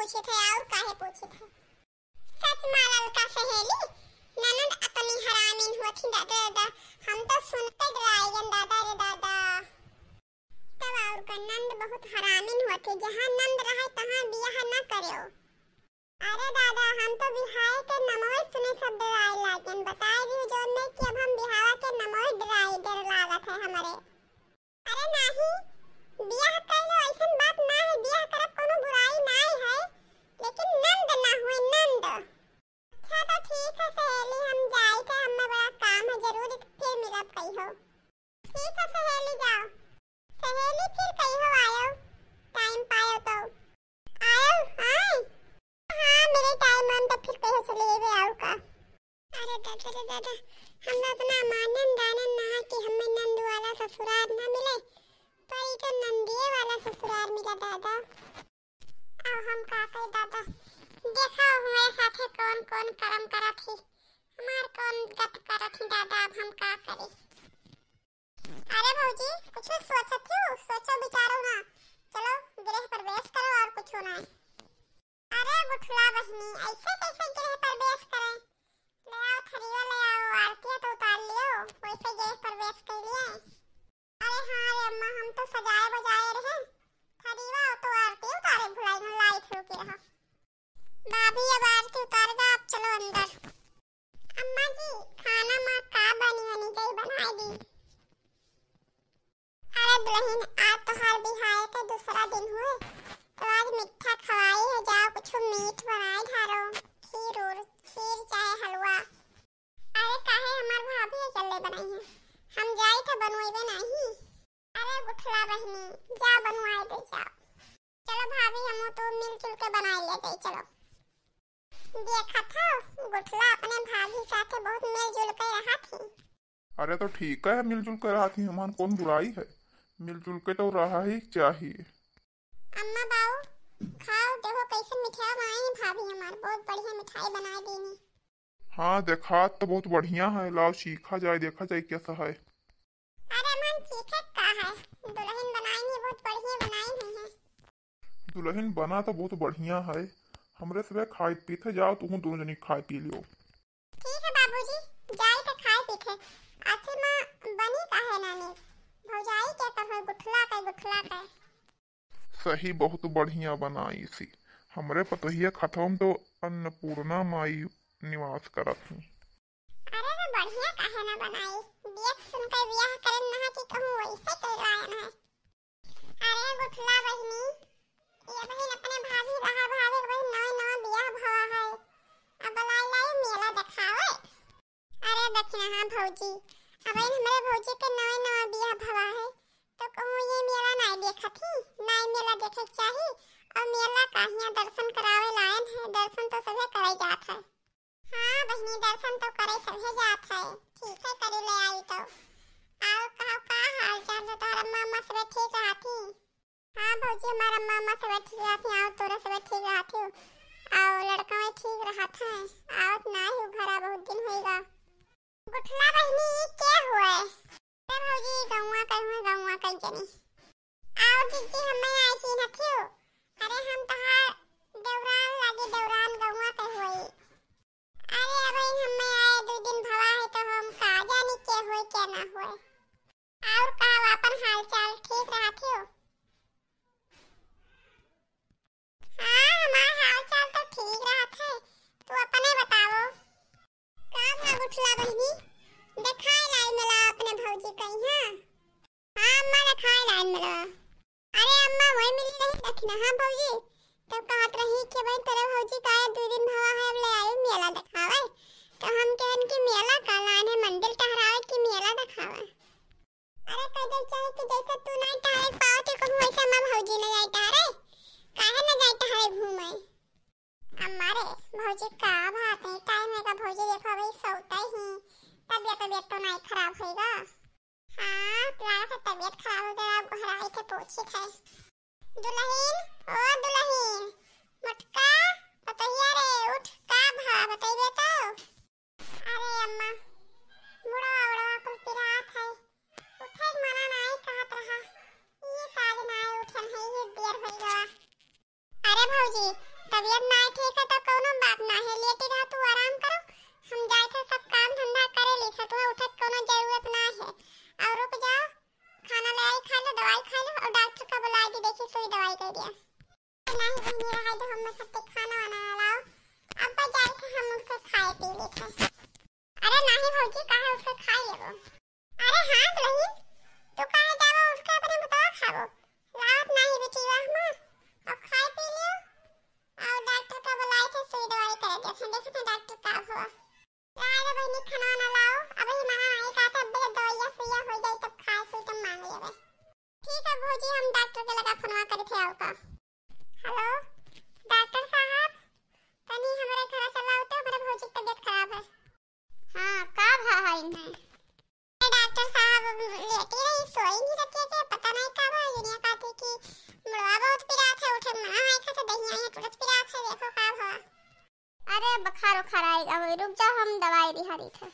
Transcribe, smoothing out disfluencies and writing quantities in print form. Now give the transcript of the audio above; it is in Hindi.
पूछे थे और काहे पूछे थे। सच मालल का सहेली ननद अपनी हरामीन होती दादा दादा, हम तो सुनते डराएगन दादा रे दादा। तब और का नंद बहुत हरामीन होती, जहाँ नंद रहे तहाँ बियाह न करो। अरे दादा हम तो बिहार के नमोई सुने सब डराए लागन, बताए भी जो ने कि अब हम बिहार के नमोई डराए डर लागत है हमारे। अरे नहीं बियाह कइलो ऐसन बात ना है, बियाह करब कोनो बुराई नहीं है, लेकिन नंद ना होए नंद। अच्छा तो ठीक है सहेली, हम जाए थे, हमें बड़ा काम है, जरूर फिर मिलब कहियो। ठीक है सहेली जाओ। सहेली फिर कहियो आयो, टाइम पायो तो आयो। हाँ मेरे टाइम हम तो फिर कहियो चले आवे आओ का। अरे दादा रे दादा, हम अपना मानन दानन ना कि हमें नंद वाला ससुराल ना मिले, पर ये तो नंदिये वाला ससुराल मिला दादा। अब हम का कहे दादा, देखो हमारे साथे कौन कौन कर्म करा थी, हमार कौन गत करा थी दादा, अब हम का करे। अरे भौजी कुछ सोचत हो, सोचो विचारो ना, चलो गृह प्रवेश करो और कुछ ना। अरे गुठला बहनी ऐसे कैसे गृह प्रवेश करें, ले आओ थरीवा ले आओ, आरतियां तो उतार लियो, वैसे गृह प्रवेश कर लिए। अरे हाँ रे अम्मा, हम तो सजाए बजाए रहे, थरीवा तो आरती उतारे भुलाई न लाइट रुकी रहा। भाभी अब आरती उतारेगा, आप चलो अंदर। अम्मा जी खाना माँ का बनी बनी गई बनाई दी। अरे दुल्हन आज तो हर बिहार के दूसरा दिन हुए, तो आज मिठा खवाई है, जाओ कुछ मीठ बनाई धारो, खीर चाहे हलवा। अरे काहे हमार भाभी अकेले बनाई है, हम जाई तो बनवाइबे नहीं। अरे गुठला बहनी जा बनवाए दे जाओ। चलो भाभी हम तो मिलजुल के बनाए ले जाई। चलो देखा था गुठला अपने भाभी साथे बहुत मिलजुल के रहा थी। अरे तो ठीक है, मिलजुल के रहा थी, हमार कौन बुराई है, मिलजुल के तो रहा ही चाहिए। अम्मा बाऊ खाओ, देखो कैसे मिठाई बनाई है भाभी, हमार बहुत बढ़िया मिठाई बना देनी। हाँ देखा तो बहुत बढ़िया है, लाओ सीखा जाए, देखा जाए कैसा है। अरे मन सीखे का है, दुल्हन बनाई है बहुत बढ़िया बनाई हुई है। दुल्हन बना तो बहुत बढ़िया है, हमरे सब खाए पीते जाओ, तुम दोनों जनी खाए पी लियो। ठीक है बाबूजी, जाए तो खाए पीते। आखिर माँ बनी का है नानी, भौजाई क्या कर है, गुठला का। सही बहुत बढ़िया बनाई सी, हमरे पतोहिया खतम तो अन्नपूर्णा माई निवास करत हूँ। अरे तो बढ़िया काहे ना बनाई, देख सुन के ब्याह करन ना कि कहूँ वैसे करवायन है। अरे गुठला बहनी, ये बहन अपने भाभी रहा, भाभी बहन नवा ब्याह भवा है, अब लाई मेला दिखावे। अरे देखना हाँ भौजी, अब हमारे भौजी के नवा ब्याह भवा है, तो कहूँ ये मेला नहीं देखा थी, नहीं मेला देखे चाहिए, और मेला काहिया दर्शन करावे लायन है, दर्शन तो सभी करे जात है। हाँ बहनी दर्शन तो करे सभी जात है, ठीक है करे ले आई तो। आओ कहो का हाल चाल है, तारा मामा सब ठीक रहती? हाँ भौजी हमारा मामा सब ठीक रहती, आओ तोरा सब ठीक रहती, आओ लड़का में ठीक रहता है, आओ ना ही घरा बहुत दिन होएगा। गुठला बहनी क्या हुआ है? अरे भौजी गौवा कहीं जनी, आओ दीदी हमें आई थी न क्यों? अरे हम तहार देवरान लागे, देवरान गौवा कहीं हुई। अरे अब हमें आए 2 दिन भवा है, तो हम का जानी क्या हुए क्या ना हुए। और का अपन हाल चाल ठीक रहती हो? हाँ हमारा हाल चाल तो ठीक रहता है, तू अपने बताओ। का गुठला बहनी दिखाई लाई मिला अपने भौजी कहीं? हाँ अम्मा दिखाई लाई मिला। अरे अम्मा वही मिली नहीं देखना। हाँ भौजी तो कहत रही कि भाई तेरे भौजी का 2 दिन भवा है, अब ले आई मेला दिखावे, तो हम कहन कि मेला का लाने मंदिर टहरावे कि मेला दिखावे। अरे कदर चाहे कि जैसे तू नहीं टहरे पाओ तो कहूँ वैसे अम्मा भौजी न जाए टहरे, काहे न जाए टहरे घूमे। हमारे भौजी का बात है, टाइम है का भौजी देखो भाई सोता ही, तबियत तो नहीं खराब होएगा। हाँ तुम्हारा तो तबियत खराब हो गया, अब घर आई थे पूछी थे। दुल्हन ओ दुल्हन मटका बताइए रे, उठ का भा बताइए तो। अरे अम्मा बुढ़वा कुल पिरात है, उठे मना नहीं कहत रहा, ये साज नहीं उठन है, ये देर हो गया। अरे भौजी तबीयत ना ठीक है तो कोनो बात ना है, लेटी रह तू, आराम करो। हम जाए थे सब काम धंधा करे ली था, तुम्हें उठे कोनो जरूरत ना है। और रुक जाओ, खाना ले आई, खा लो, दवाई खा लो, और डॉक्टर का बुला दी, देखी सुई दवाई कर दिया। नहीं बहनी रहा तो हम सबके खाना वाना लाओ, अब जाए थे हम उसको खाए पी लेते। अरे नहीं भौजी, कहा उसको खाई लेबो। अरे हाँ दुल्हन, तू कहा जाबो उसको अपने बता खाबो, लात नहीं बेटी वाह मां, अब खाए पी लियो। और डॉक्टर का बुलाए थे, सुई दवाई कर दिया थे, देखो तो डॉक्टर का हुआ। लाओ बहनी खाना ना लाओ, अभी मना आई का तब दवाइयां सुइया हो जाए तब खाए सुई तब मांग लेबे। ठीक है भौजी, हम डॉक्टर के लगा फोनवा करे थे आओ का। हेलो डॉक्टर साहब, तनी हमारे घर चला आओ तो, हमारे भौजी की तबीयत खराब है। हां का भा है इन्हें? डॉक्टर साहब लेटी रही, सोई नहीं रखी है, पता नहीं कब यूनिया कहती कि मुड़वा बहुत पिरा थे, उठे मना है खा तो दही आई तुरंत पिरा थे, देखो कब हुआ। अरे बुखार उखार आएगा, रुक जाओ हम दवाई दिहा दी थे।